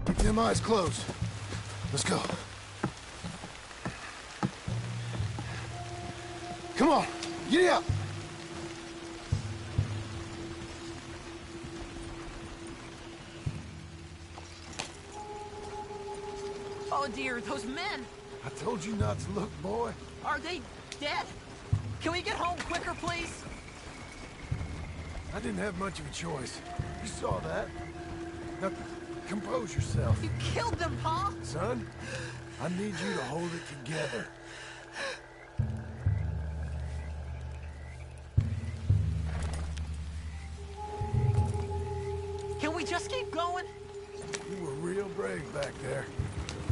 Keep them eyes closed. Let's go. Come on, get up! Oh dear, those men! I told you not to look, boy. Are they dead? Can we get home quicker, please? I didn't have much of a choice. You saw that. Now, compose yourself. You killed them, Pa! Son, I need you to hold it together. Can we just keep going? You were real brave back there.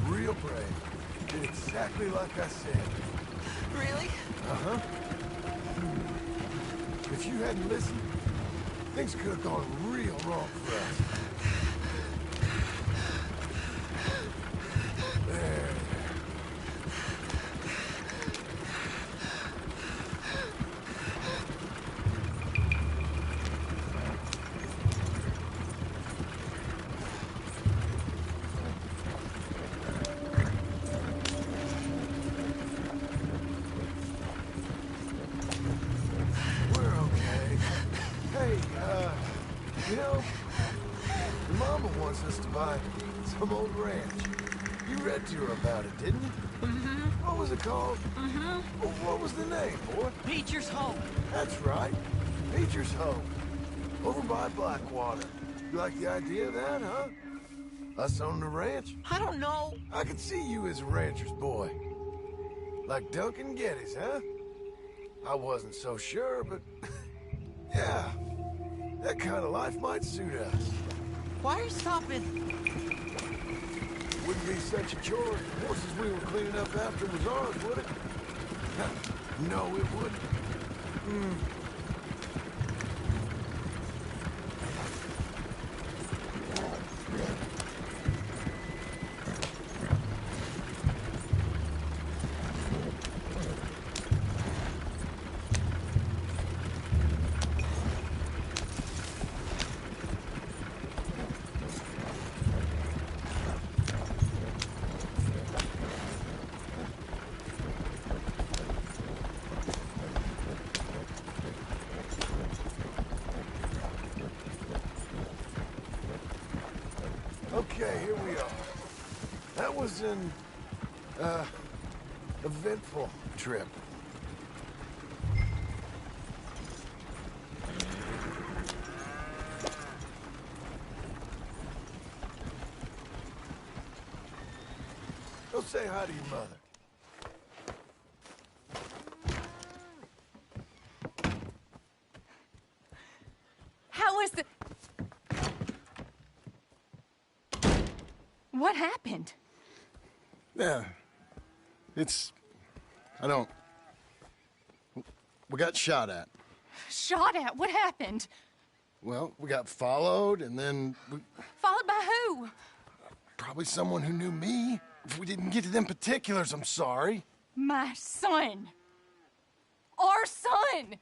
Real brave. You did exactly like I said. Really? Uh-huh. If you hadn't listened, things could have gone real wrong for us. There. We're okay. Hey, you know, your mama wants us to buy some old ranch. You read to her about it, didn't you? Mm-hmm. What was it called? Mm-hmm. What was the name, boy? Beecher's home. That's right. Beecher's home. Over by Blackwater. You like the idea of that, huh? Us owning the ranch? I don't know. I could see you as a rancher's boy. Like Duncan Geddes, huh? I wasn't so sure, but... yeah. That kind of life might suit us. Why are you stopping? Wouldn't be such a chore if the horses we were cleaning up after was ours, would it? No, it wouldn't. Okay, here we are. That was an, eventful trip. Go say hi to your mother. How is the... What happened? Yeah. I don't... We got shot at. Shot at? What happened? Well, we got followed, and then Followed by who? probably someone who knew me. If we didn't get to them particulars, I'm sorry. My son. Our son.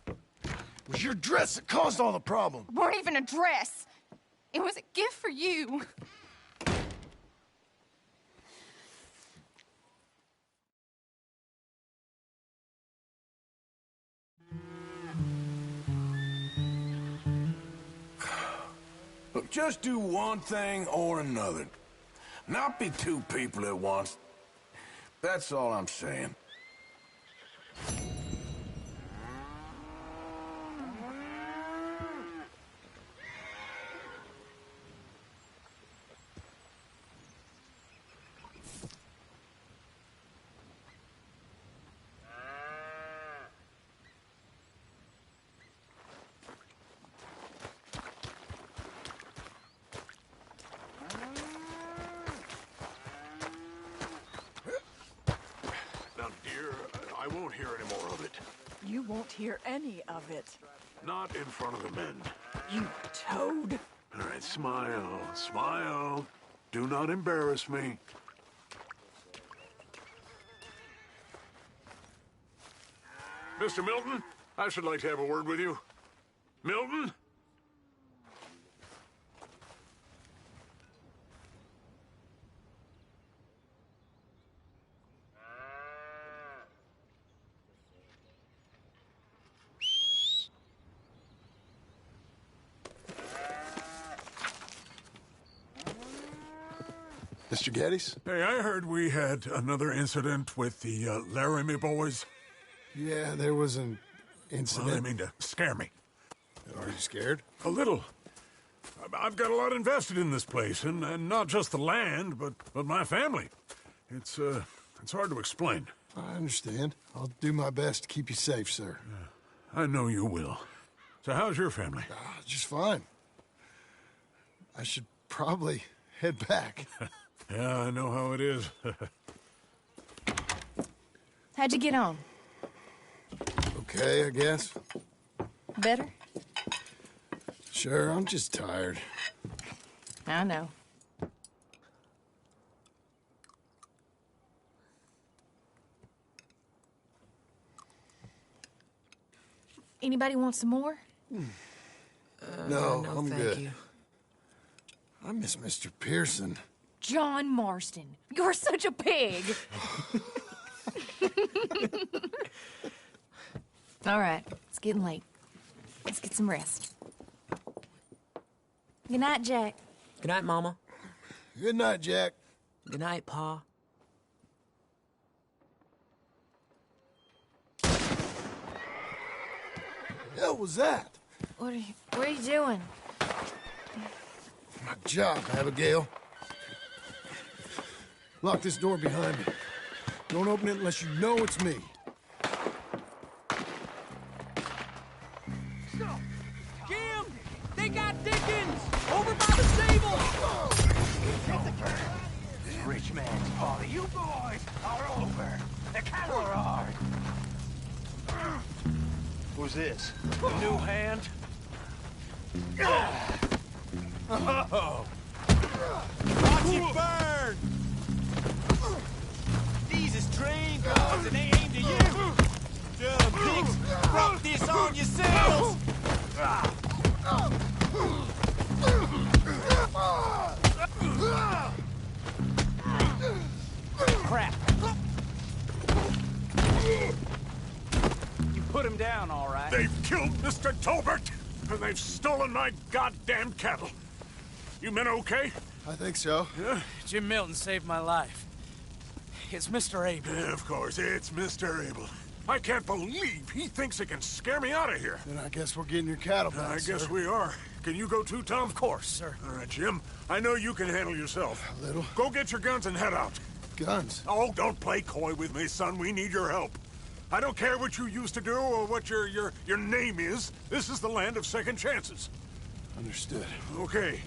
It was your dress that caused all the problem. Weren't even a dress. It was a gift for you. Look, just do one thing or another. Not be two people at once. That's all I'm saying. Now, dear, I won't hear any more of it. You won't hear any of it. Not in front of the men. You toad. All right, smile, smile. Do not embarrass me. Mr. Milton, I should like to have a word with you. Milton? Mr. Geddes? Hey, I heard we had another incident with the Laramie boys. Yeah, there was an incident. Well, I mean to scare me. Are you scared? A little. I've got a lot invested in this place, and not just the land, but my family. It's hard to explain. I understand. I'll do my best to keep you safe, sir. I know you will. So how's your family? Just fine. I should probably head back. Yeah, I know how it is. How'd you get on? Okay, I guess. Better? Sure, I'm just tired. I know. Anybody want some more? No, no, I'm thank good. you. I miss Mr. Pearson. John Marston, you're such a pig. All right, it's getting late. Let's get some rest. Good night, Jack. Good night, Mama. Good night, Jack. Good night, Pa. Hell was that? What are you doing? My job, Abigail. Lock this door behind me. Don't open it unless you know it's me. Jim! They got Dickens! Over by the stable! This rich man's party. You boys are over. The cattle are ours. Who's this? New hand? Oh! Watch it burn! These is trained guards and they aim to you! Dumb pigs! Brought this on yourselves! Crap! You put him down, all right. They've killed Mr. Tolbert, and they've stolen my goddamn cattle. You men okay? I think so. Yeah? Jim Milton saved my life. It's Mr. Abel. Yeah, of course, it's Mr. Abel. I can't believe he thinks he can scare me out of here. Then I guess we're getting your cattle back, I guess sir. we are. Can you go too, Tom? Of course, sir. All right, Jim. I know you can handle yourself. A little. Go get your guns and head out. Guns. Oh, don't play coy with me, son. We need your help. I don't care what you used to do or what your name is. This is the land of second chances. Understood. Okay.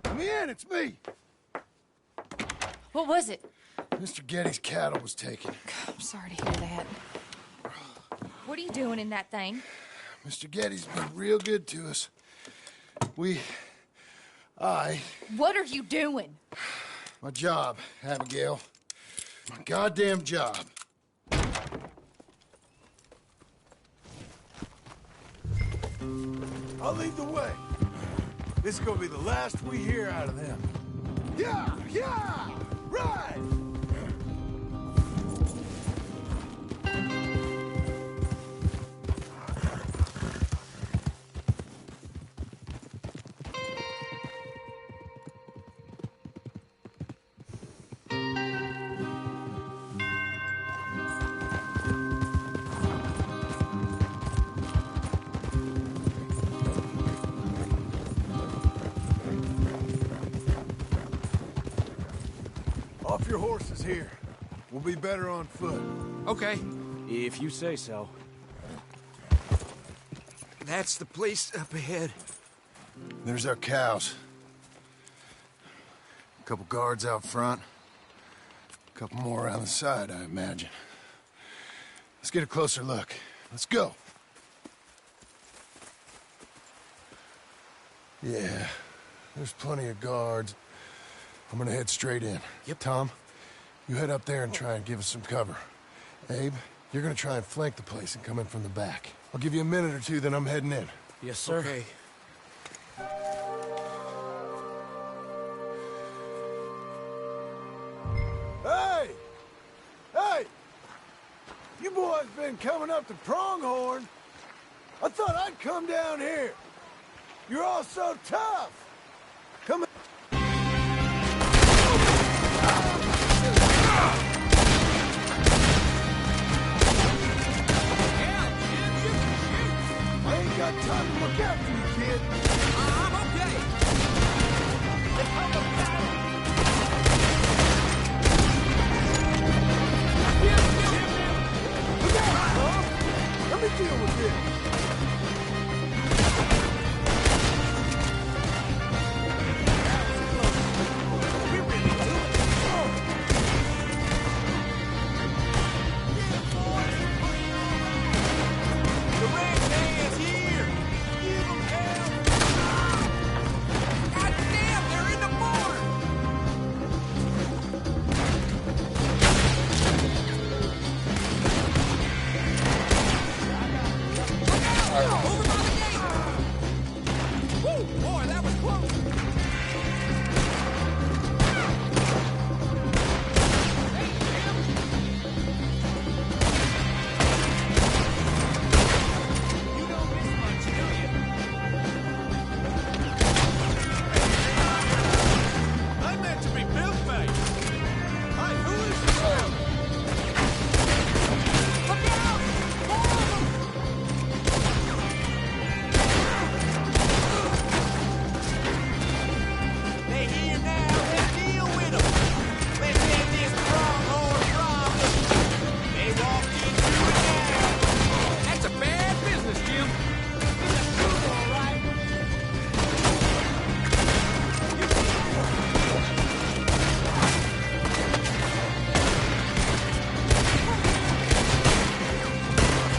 Let me in, it's me. What was it? Mr. Geddes' cattle was taken. I'm sorry to hear that. What are you doing in that thing? Mr. Geddes been real good to us. What are you doing? My job, Abigail. My goddamn job. I'll lead the way. This is gonna be the last we hear out of them. Yeah! Right! Off your horses here. We'll be better on foot. Okay, if you say so. That's the place up ahead. There's our cows. A couple guards out front. A couple more around the side, I imagine. Let's get a closer look. Let's go. Yeah, there's plenty of guards. I'm gonna head straight in. Yep. Tom, you head up there and try and give us some cover. Abe, you're gonna try and flank the place and come in from the back. I'll give you a minute or two, then I'm heading in. Yes, sir. Okay. Hey! Hey! You boys been coming up to Pronghorn. I thought I'd come down here. You're all so tough. Come in. Deal with this. The red man's here! Give him hell! God damn, they're in the barn! Look out! Over by the gate! Woo! Boy, that was close! Hey, Jim! You don't miss much, do you? I meant to be milk-based. Hey, who is this? Look out! More of them! They here now. Let's deal with them. Let's get this pronghorn problem. They walked into it now. That's a bad business, Jim. It's a coup, all right.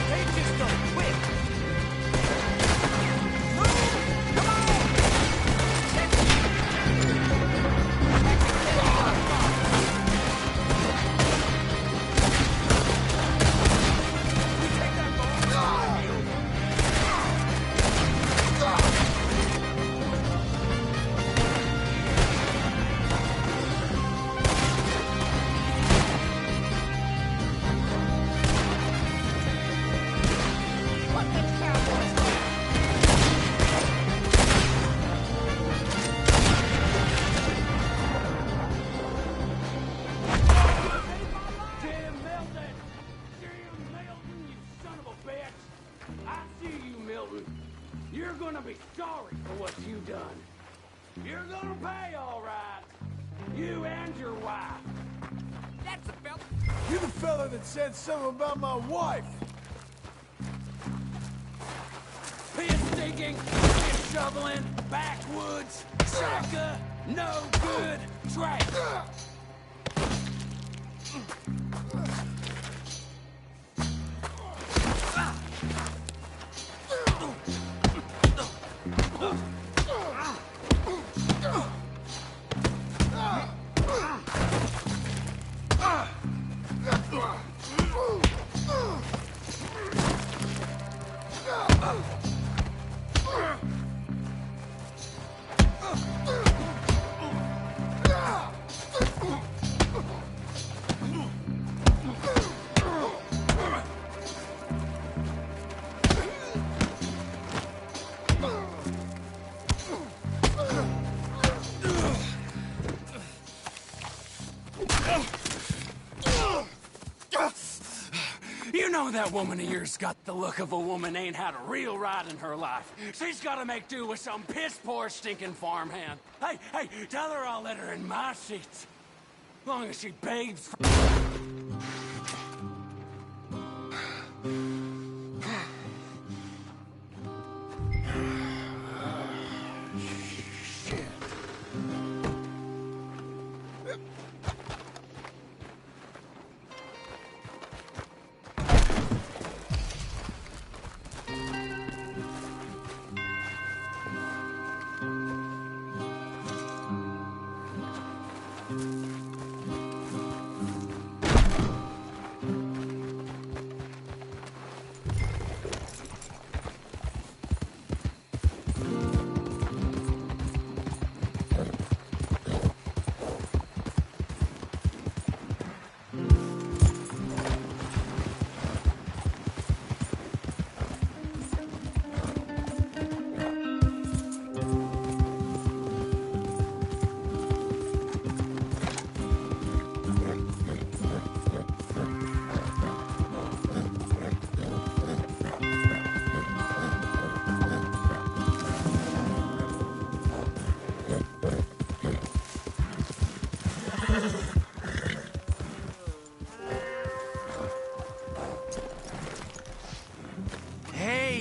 They just don't quit. Move! Come on! What the cowboys do? Jim Milton! Jim Milton, you son of a bitch! I see you, Milton. You're gonna be sorry for what you done. You're gonna pay, all right. You and your wife. That's the fella. You're the fella that said something about my wife. Piss stinking, piss shoveling, backwoods, sucker, no good, trash. You know that woman of yours got the look of a woman ain't had a real ride in her life. She's gotta make do with some piss-poor stinking farmhand. Hey, tell her I'll let her in my seats. Long as she begs for...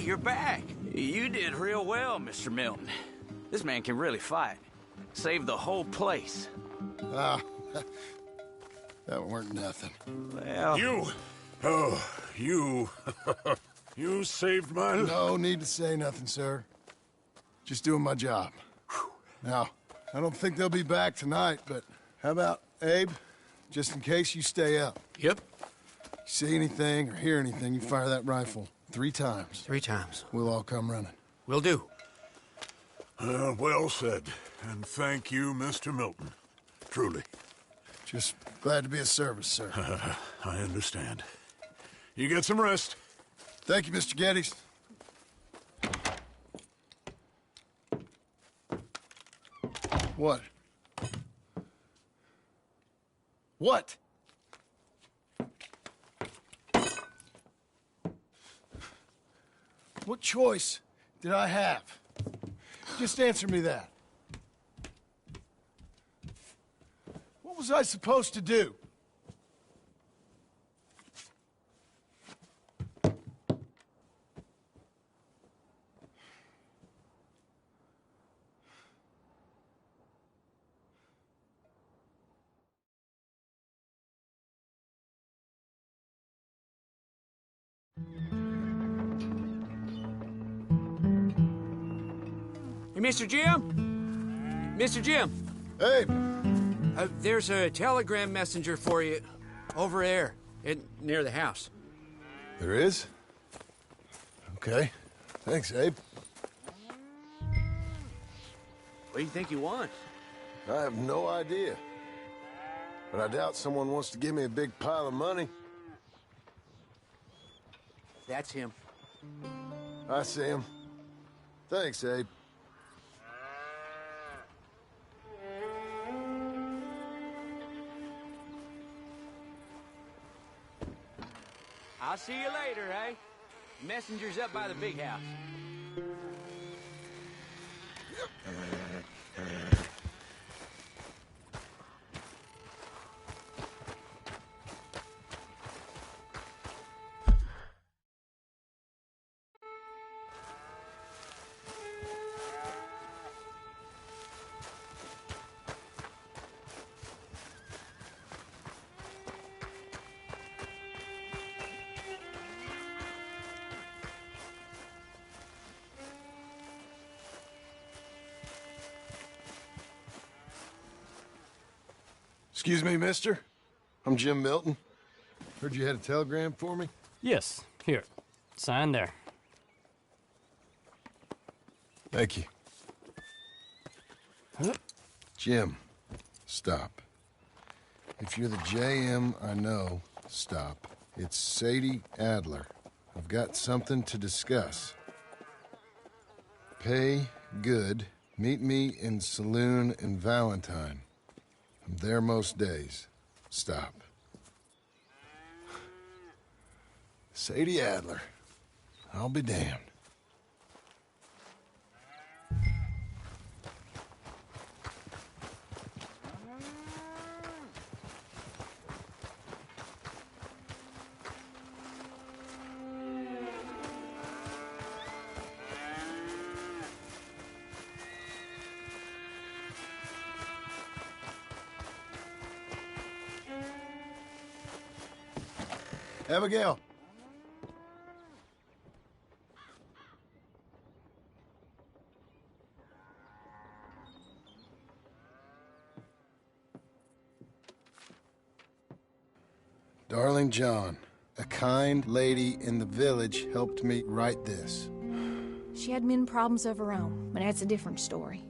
you're back. You did real well, Mr. Milton. This man can really fight. Saved the whole place. Ah, that weren't nothing. Well... You! Oh, you... You saved my life. No need to say nothing, sir. Just doing my job. Now, I don't think they'll be back tonight, but how about Abe? Just in case you stay up. Yep. See anything or hear anything, you fire that rifle 3 times. 3 times. We'll all come running. Will do. Well said. And thank you, Mr. Milton. Truly. Just glad to be of service, sir. I understand. You get some rest. Thank you, Mr. Geddes. What? What? What choice did I have? Just answer me that. What was I supposed to do? Hey, Mr. Jim? Mr. Jim, Hey, there's a telegram messenger for you over there, near the house. there is? Okay. Thanks, Abe. What do you think you want? I have no idea. But I doubt someone wants to give me a big pile of money. That's him. I see him. Thanks, Abe. I'll see you later, eh? Messenger's up by the big house. Excuse me, mister. I'm Jim Milton. Heard you had a telegram for me? Yes, here. Sign there. Thank you. Huh? Jim, stop. If you're the JM I know, stop. It's Sadie Adler. I've got something to discuss. Pay good. Meet me in saloon in Valentine. I'm there most days. Stop. Sadie Adler. I'll be damned. Abigail. Darling John, a kind lady in the village helped me write this. She had men problems of her own, but that's a different story.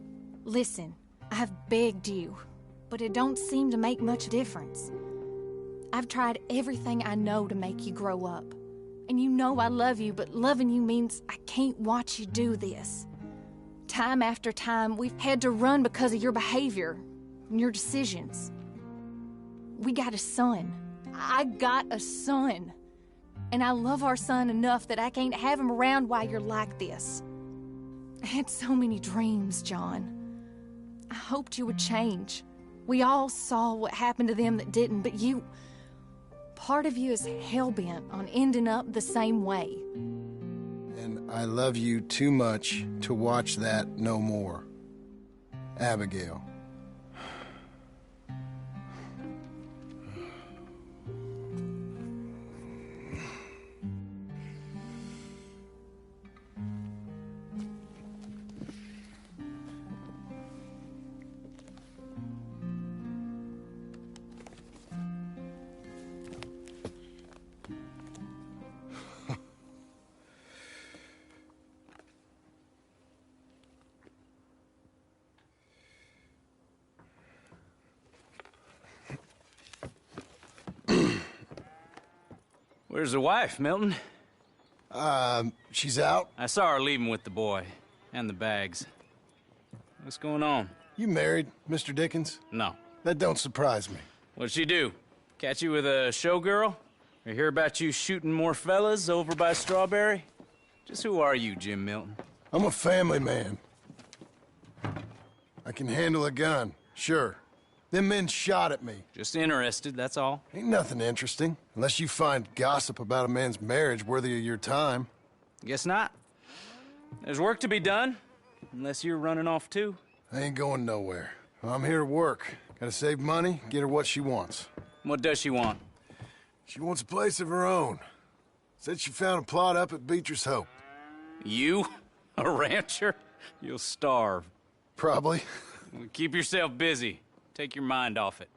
Listen, I've begged you, but it don't seem to make much difference. I've tried everything I know to make you grow up. And you know I love you, but loving you means I can't watch you do this. Time after time, we've had to run because of your behavior and your decisions. We got a son. I got a son. And I love our son enough that I can't have him around while you're like this. I had so many dreams, John. I hoped you would change. We all saw what happened to them that didn't, but you... Part of you is hell-bent on ending up the same way. And I love you too much to watch that no more. Abigail. Where's the wife, Milton? She's out. I saw her leaving with the boy. And the bags. What's going on? You married, Mr. Dickens? No. That don't surprise me. What'd she do? Catch you with a showgirl? Or hear about you shooting more fellas over by Strawberry? Just who are you, Jim Milton? I'm a family man. I can handle a gun, sure. Them men shot at me. Just interested, that's all. Ain't nothing interesting, unless you find gossip about a man's marriage worthy of your time. Guess not. There's work to be done, unless you're running off too. I ain't going nowhere. I'm here to work. Gotta save money, get her what she wants. What does she want? She wants a place of her own. Said she found a plot up at Beecher's Hope. You? A rancher? You'll starve. Probably. Keep yourself busy. Take your mind off it.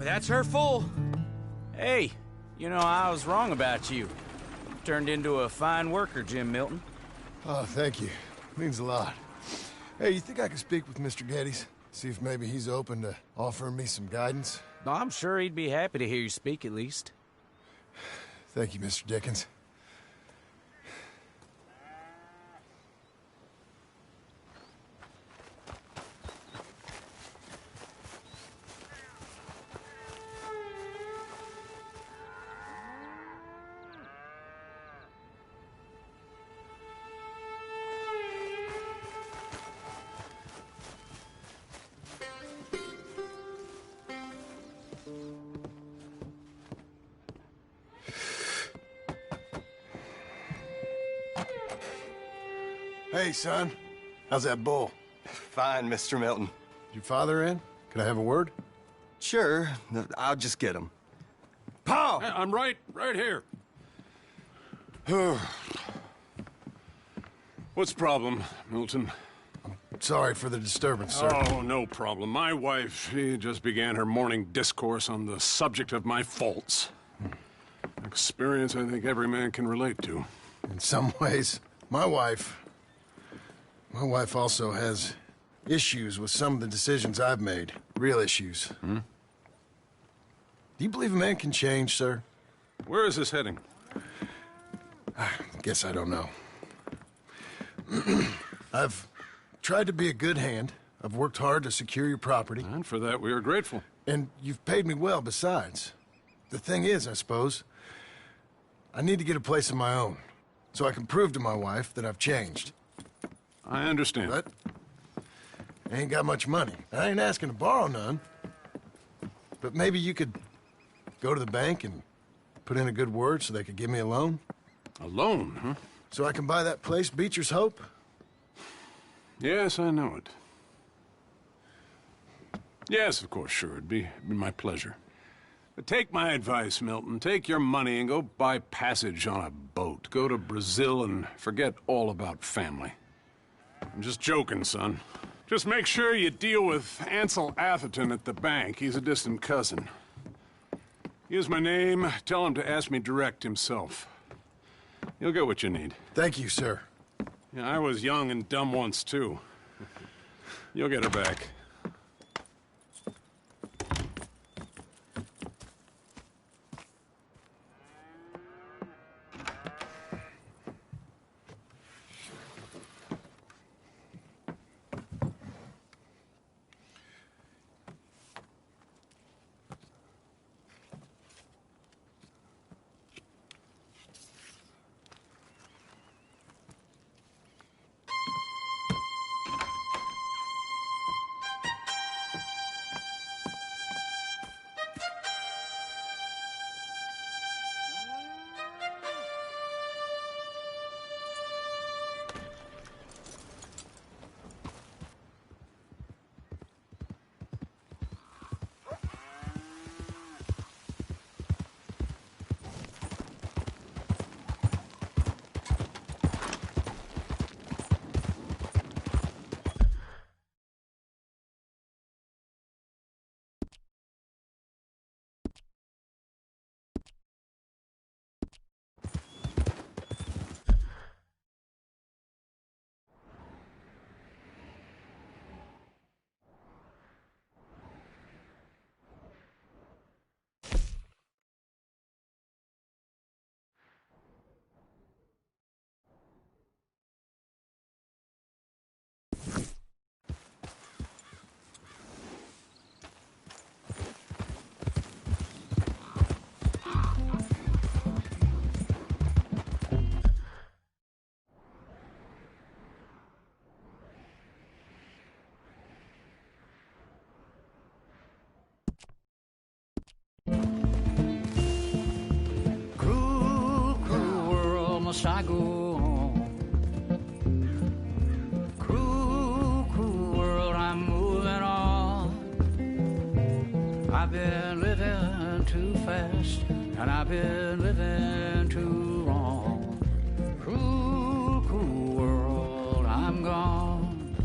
That's her full. Hey, you know, I was wrong about you. Turned into a fine worker, Jim Milton. Oh, thank you. Means a lot. Hey, you think I could speak with Mr. Geddes? See if maybe he's open to offering me some guidance? I'm sure he'd be happy to hear you speak, at least. Thank you, Mr. Dickens. Hey, son. How's that bull? Fine, Mr. Milton. Your father in? Can I have a word? Sure. I'll just get him. Paul! I'm right here. What's the problem, Milton? Sorry for the disturbance, sir. Oh, no problem. My wife, she just began her morning discourse on the subject of my faults. Experience I think every man can relate to. In some ways, my wife also has issues with some of the decisions I've made. Real issues. Hmm? Do you believe a man can change, sir? Where is this heading? I guess I don't know. I've tried to be a good hand. I've worked hard to secure your property. And for that, we are grateful. And you've paid me well besides. The thing is, I suppose, I need to get a place of my own, so I can prove to my wife that I've changed. I understand. But I ain't got much money. I ain't asking to borrow none. But maybe you could go to the bank and put in a good word so they could give me a loan? A loan, huh? So I can buy that place, Beecher's Hope? Yes, I know it. Yes, of course, sure. It'd be my pleasure. But take my advice, Milton. Take your money and go buy passage on a boat. Go to Brazil and forget all about family. I'm just joking, son. Just make sure you deal with Ansel Atherton at the bank. He's a distant cousin. Use my name. Tell him to ask me direct himself. You'll get what you need. Thank you, sir. Yeah, I was young and dumb once, too. You'll get her back. Must I go on? Cruel, cruel world, I'm moving on. I've been living too fast, and I've been living too wrong. Cruel, cruel world, I'm gone.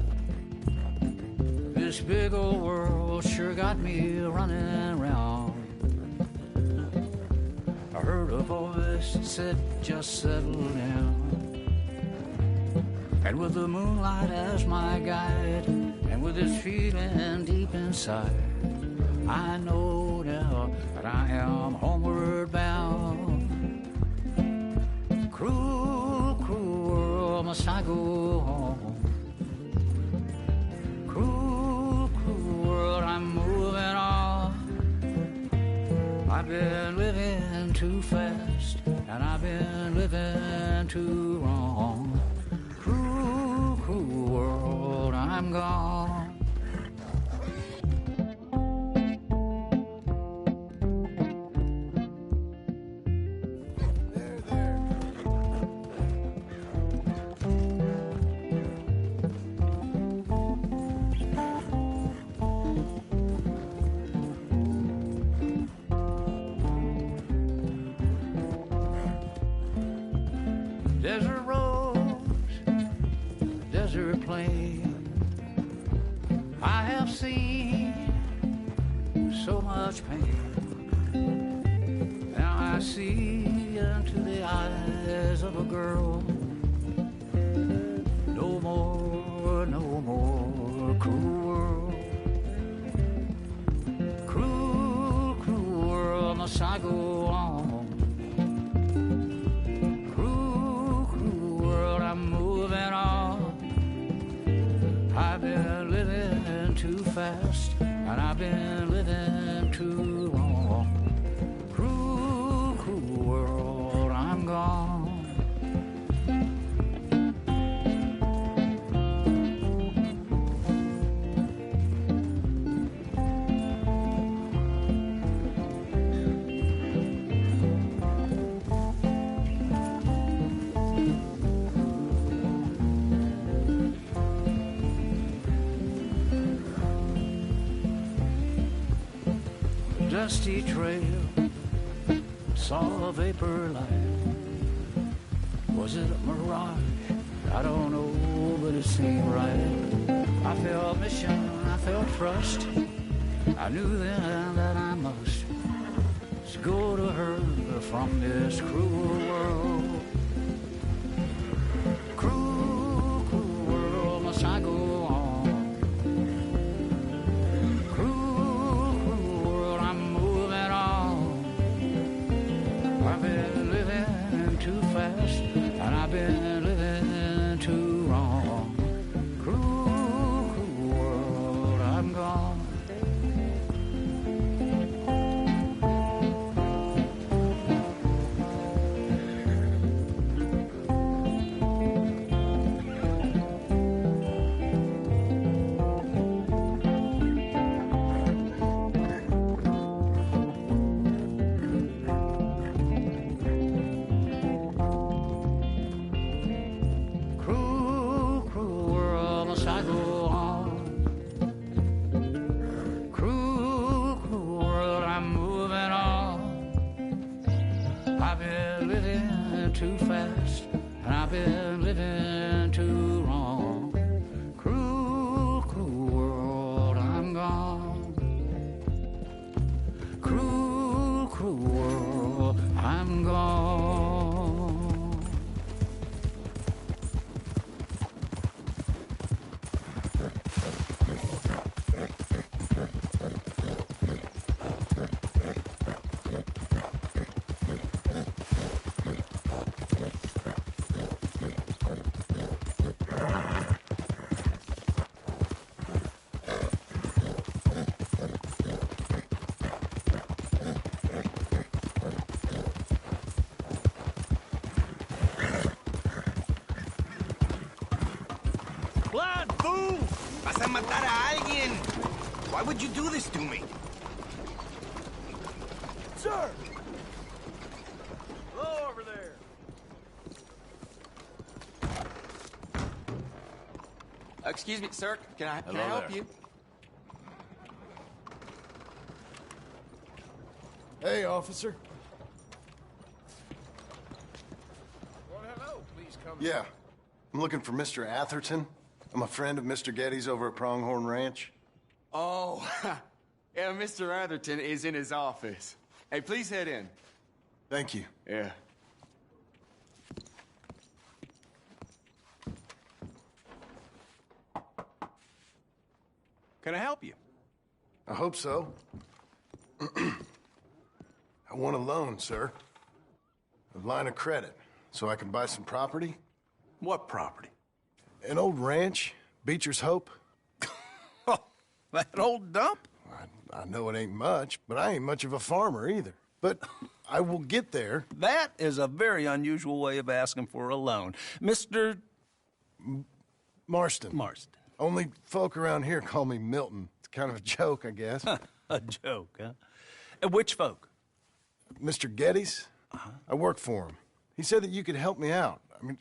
This big old world sure got me running round. I heard a voice that said, just settle down. And with the moonlight as my guide, and with this feeling deep inside, I know now that I am homeward bound. Cruel, cruel world, must I go home? Cruel, cruel world, I'm moving on. I've been living too fast, and I've been living too wrong. Cruel, cruel world, I'm gone. Desert roads, desert plain, I have seen so much pain. Now I see into the eyes of a girl. No more, no more cruel world. Cruel, cruel world, must I go on? Cruel, cruel world, I'm moving on. I've been living too fast, and I've been living too long. Cruel, cruel world, I'm gone. Dusty trail, saw a vapor light. Was it a mirage? I don't know, but it seemed right. I felt mission, I felt trust. I knew then that I must go to her from this cruel world. Cruel, cruel world, must I go on? I've been living too fast, and I've been living too wrong. Cruel, cruel world, I'm gone. Too fast, and I've been living too wrong. Cruel, cruel world, I'm gone. Cruel, cruel world, I'm gone. Vas a matar a alguien. Why would you do this to me? Sir! Hello over there. Excuse me, sir. Can I Hello help there. you? Hey, officer. Well, hello. Please come. Yeah. I'm looking for Mr. Atherton. I'm a friend of Mr. Getty's over at Pronghorn Ranch. Oh, yeah, Mr. Atherton is in his office. Hey, please head in. Thank you. Yeah. Can I help you? I hope so. I want a loan, sir. A line of credit, so I can buy some property. What property? An old ranch, Beecher's Hope. Oh, that old dump? I know it ain't much, but I ain't much of a farmer either. But I will get there. That is a very unusual way of asking for a loan. Mr. Marston. Marston. Only folk around here call me Milton. It's kind of a joke, I guess. A joke, huh? And which folk? Mr. Getty's. I work for him. He said that you could help me out. I mean,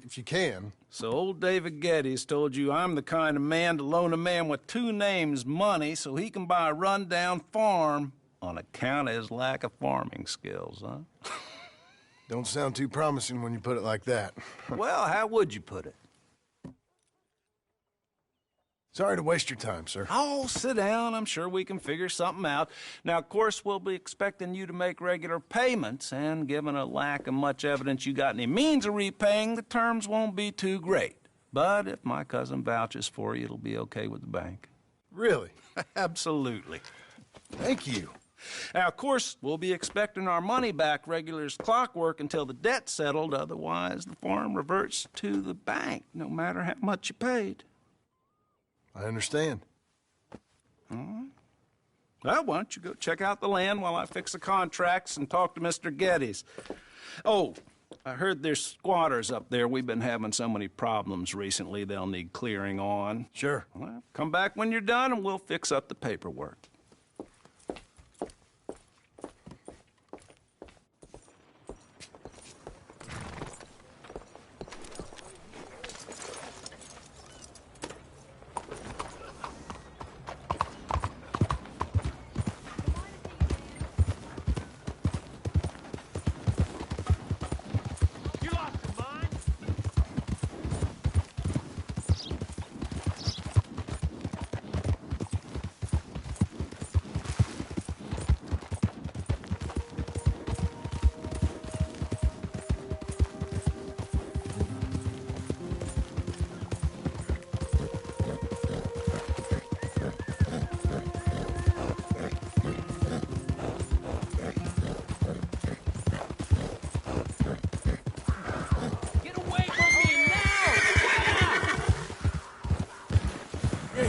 if you can. So old David Geddes told you I'm the kind of man to loan a man with two names money so he can buy a rundown farm on account of his lack of farming skills, huh? Don't sound too promising when you put it like that. Well, how would you put it? Sorry to waste your time, sir. Oh, sit down. I'm sure we can figure something out. Now, of course, we'll be expecting you to make regular payments, and given a lack of much evidence you got any means of repaying, the terms won't be too great. But if my cousin vouches for you, it'll be okay with the bank. Really? Absolutely. Thank you. Now, of course, we'll be expecting our money back regular as clockwork until the debt's settled. Otherwise, the farm reverts to the bank, no matter how much you paid. I understand. All right. Well, why don't you go check out the land while I fix the contracts and talk to Mr. Geddes. Oh, I heard there's squatters up there. We've been having so many problems recently, they'll need clearing on. Sure. Well, come back when you're done and we'll fix up the paperwork.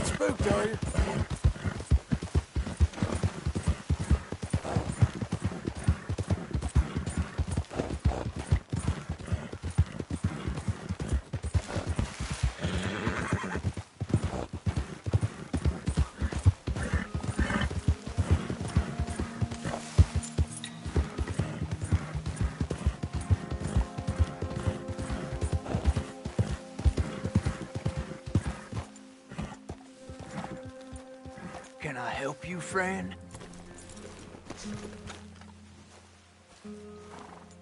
Spooked, are you? Can I help you, friend?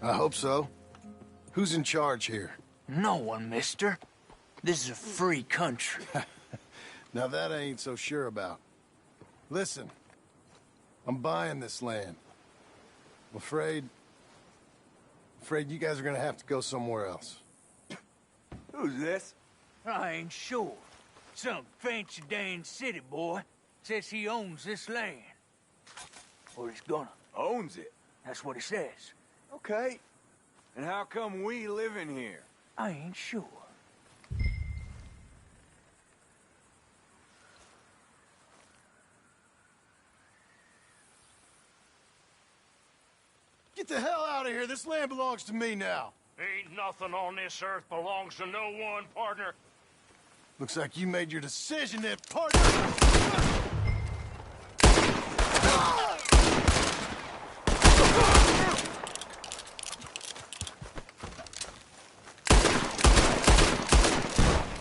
I hope so. Who's in charge here? No one, mister. This is a free country. Now that I ain't so sure about. Listen, I'm buying this land. I'm afraid you guys are gonna have to go somewhere else. Who's this? I ain't sure. Some fancy Dan city boy says he owns this land. Or he's gonna. Owns it? That's what he says. Okay. And how come we live in here? I ain't sure. Get the hell out of here. This land belongs to me now. Ain't nothing on this earth belongs to no one, partner. Looks like you made your decision there, partner.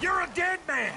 You're a dead man!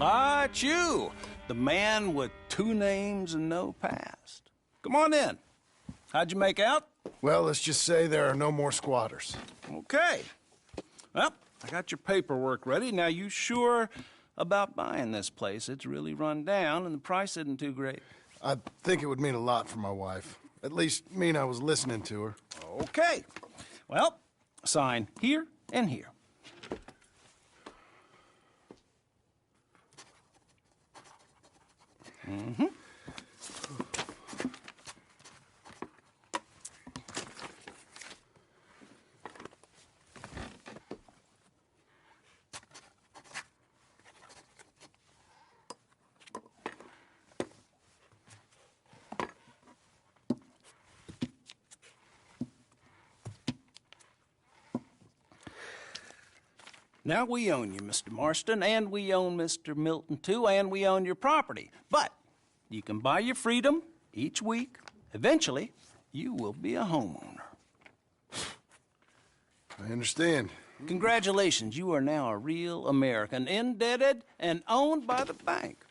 Ah, it's you, the man with 2 names and no past. Come on in. How'd you make out? Well, let's just say there are no more squatters. Okay. Well, I got your paperwork ready. Now, you sure about buying this place? It's really run down, and the price isn't too great. I think it would mean a lot for my wife. At least mean I was listening to her. Okay. Well, sign here and here. Mm-hmm. Now, we own you, Mr. Marston, and we own Mr. Milton, too, and we own your property. But you can buy your freedom each week. Eventually, you will be a homeowner. I understand. Congratulations, you are now a real American, indebted and owned by the bank.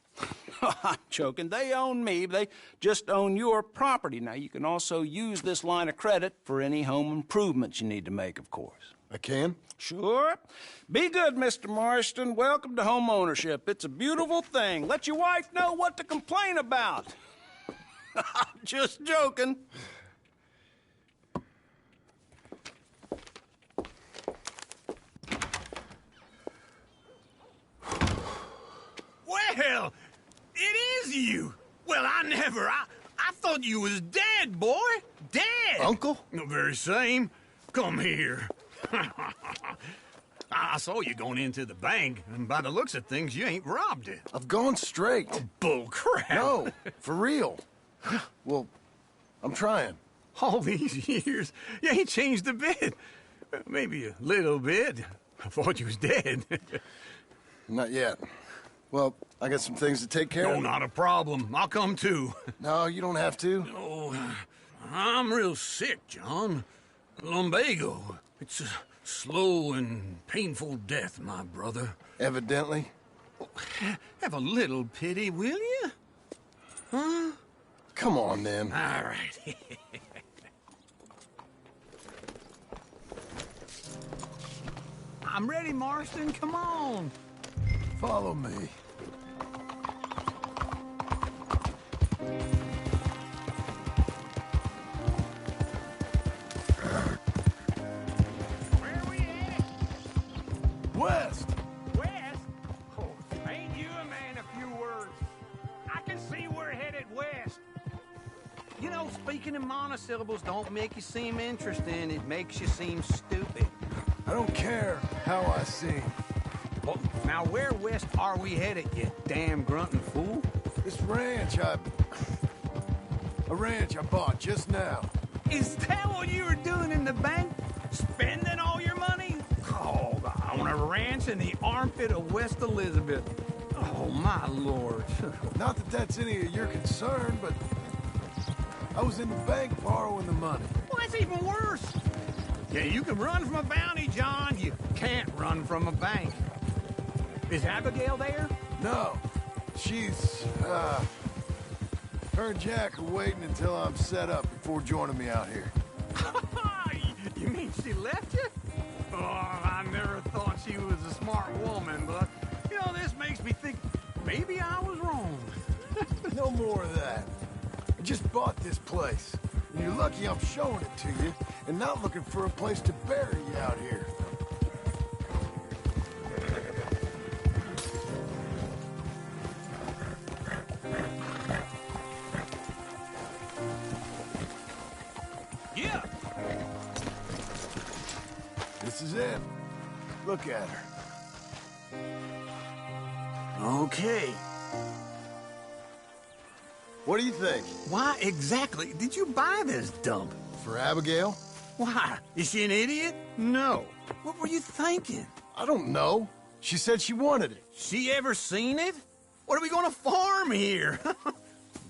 I'm joking. They own me. They just own your property. Now, you can also use this line of credit for any home improvements you need to make, of course. I can? Sure. Be good, Mr. Marston. Welcome to home ownership. It's a beautiful thing. Let your wife know what to complain about. Just joking. Well, it is you. Well, I thought you was dead, boy. Dead. Uncle? The very same. Come here. I saw you going into the bank, and by the looks of things, you ain't robbed it. I've gone straight. Oh, bull crap. No, for real. Well, I'm trying. All these years, you ain't changed a bit. Maybe a little bit. I thought you was dead. Not yet. Well, I got some things to take care of. No, not a problem. I'll come too. No, you don't have to. Oh, I'm real sick, John. Lumbago. It's a slow and painful death, my brother. Evidently. Have a little pity, will you? Huh? Come on, then. All right. I'm ready, Marston. Come on. Follow me. West! West? Oh, ain't you a man of few words? I can see we're headed west. You know, speaking in monosyllables don't make you seem interesting. It makes you seem stupid. I don't care how I seem. Well, now where west are we headed, you damn grunting fool? This ranch a ranch I bought just now. Is that what you were doing in the bank? Spending all your money? Oh, on a ranch in the armpit of West Elizabeth. Oh, my lord. Not that that's any of your concern, but I was in the bank borrowing the money. Well, that's even worse. Yeah, you can run from a bounty, John. You can't run from a bank. Is Abigail there? No. She's, her and Jack are waiting until I'm set up before joining me out here. You mean she left you? Oh, I never thought she was a smart woman, but, you know, this makes me think maybe I was wrong. No more of that. I just bought this place, and you're lucky I'm showing it to you and not looking for a place to bury you out here. Yeah. This is it. Look at her. Okay. What do you think? Why exactly did you buy this dump? For Abigail? Why? Is she an idiot? No. What were you thinking? I don't know. She said she wanted it. She ever seen it? What are we gonna farm here?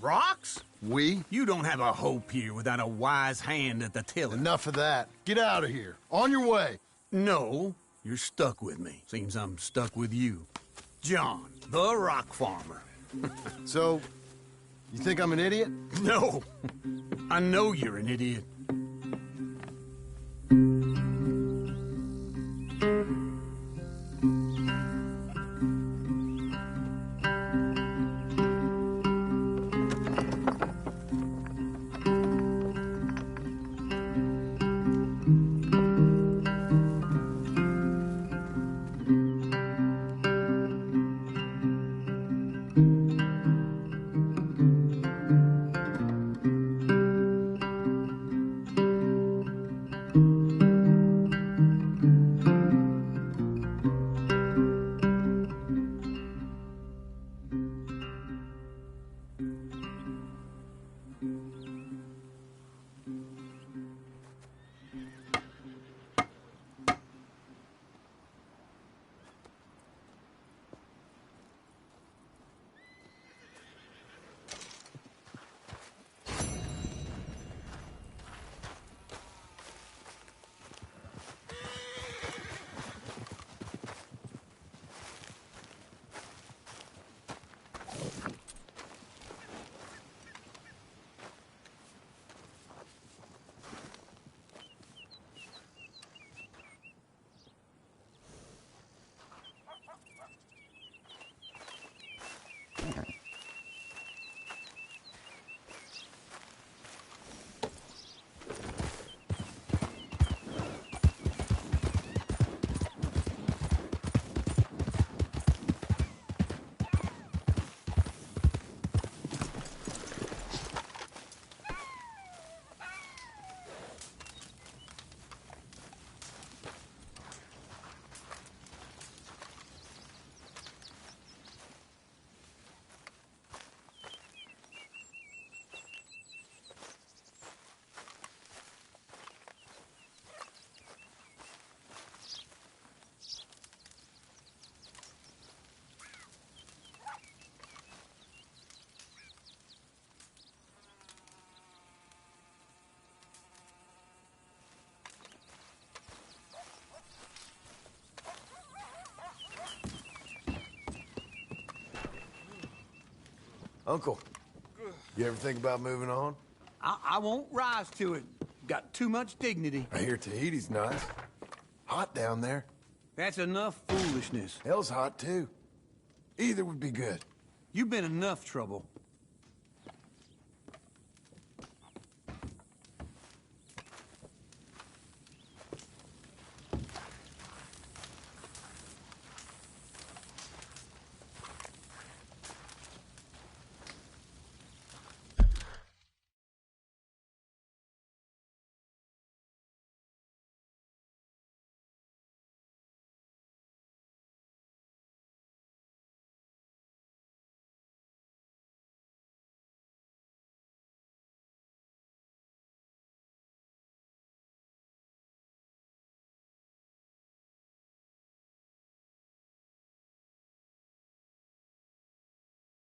Rocks? We? You don't have a hope here without a wise hand at the tiller. Enough of that. Get out of here. On your way. No, you're stuck with me. Seems I'm stuck with you. John, the rock farmer. So, you think I'm an idiot? No. I know you're an idiot. Uncle, you ever think about moving on? I won't rise to it. Got too much dignity. I hear Tahiti's nice. Hot down there. That's enough foolishness. Hell's hot, too. Either would be good. You've been enough trouble.